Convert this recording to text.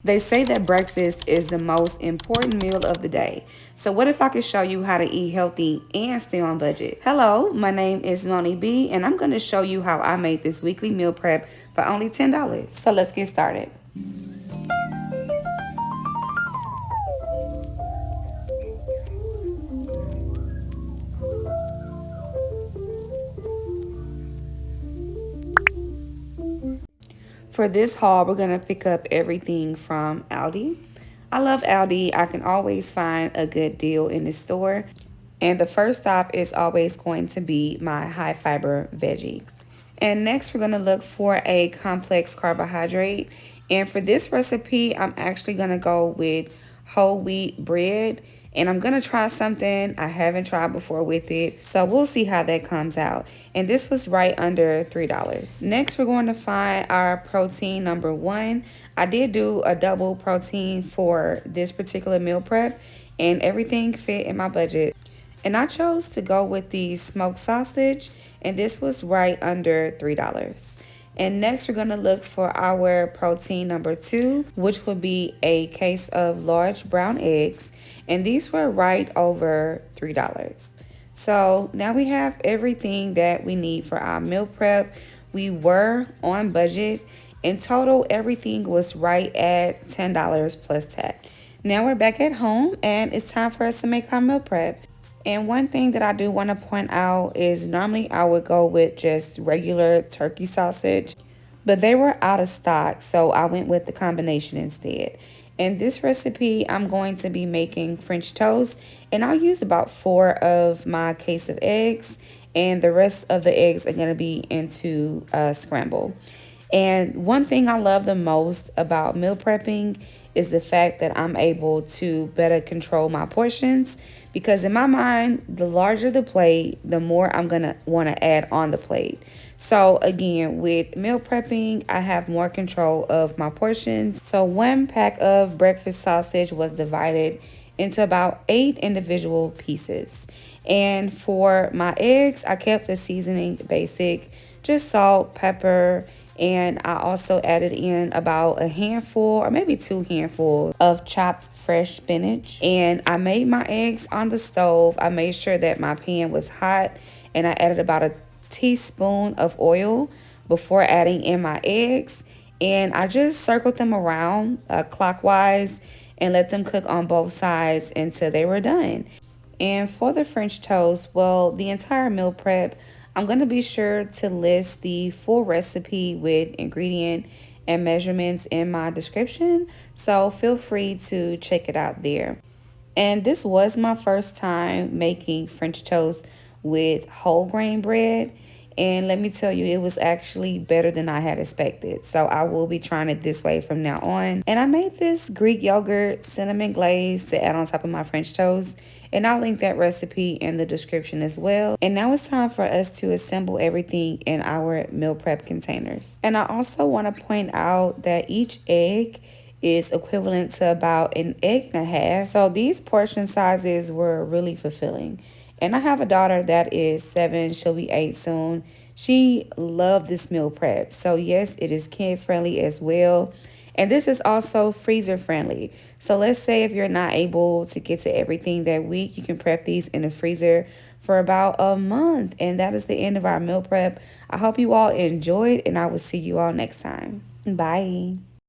They say that breakfast is the most important meal of the day. So what if I could show you how to eat healthy and stay on budget? Hello, my name is Moni B, and I'm going to show you how I made this weekly meal prep for only $10. So let's get started. For this haul, we're going to pick up everything from Aldi. I love Aldi. I can always find a good deal in the store. And the first stop is always going to be my high fiber veggie. And next, we're going to look for a complex carbohydrate. And for this recipe, I'm actually going to go with whole wheat bread. And I'm going to try something I haven't tried before with it. So we'll see how that comes out. And this was right under $3. Next, we're going to find our protein number one. I did do a double protein for this particular meal prep, and everything fit in my budget. And I chose to go with the smoked sausage, and this was right under $3. And next, we're going to look for our protein number two, which would be a case of large brown eggs. And these were right over $3. So now we have everything that we need for our meal prep. We were on budget. In total, everything was right at $10 plus tax. Now we're back at home, and it's time for us to make our meal prep. And one thing that I do want to point out is normally I would go with just regular turkey sausage, but they were out of stock, so I went with the combination instead. In this recipe, I'm going to be making French toast, and I'll use about 4 of my case of eggs, and the rest of the eggs are going to be into scramble. And one thing I love the most about meal prepping is the fact that I'm able to better control my portions, because in my mind, the larger the plate, the more I'm going to want to add on the plate. So again, with meal prepping, I have more control of my portions. So 1 pack of breakfast sausage was divided into about 8 individual pieces. And for my eggs, I kept the seasoning basic, just salt, pepper, and I also added in about a handful or maybe 2 handfuls of chopped fresh spinach. And I made my eggs on the stove. I made sure that my pan was hot, and I added about a teaspoon of oil before adding in my eggs. And I just circled them around clockwise and let them cook on both sides until they were done. And for the French toast, well, the entire meal prep, I'm going to be sure to list the full recipe with ingredient and measurements in my description, so feel free to check it out there. And this was my first time making French toast with whole grain bread. And let me tell you, it was actually better than I had expected. So I will be trying it this way from now on. And I made this Greek yogurt cinnamon glaze to add on top of my French toast. And I'll link that recipe in the description as well. And now it's time for us to assemble everything in our meal prep containers. And I also want to point out that each egg is equivalent to about an egg and a half. So these portion sizes were really fulfilling. And I have a daughter that is 7. She'll be 8 soon. She loved this meal prep. So yes, it is kid friendly as well. And this is also freezer friendly. So let's say if you're not able to get to everything that week, you can prep these in the freezer for about a month. And that is the end of our meal prep. I hope you all enjoyed, and I will see you all next time. Bye.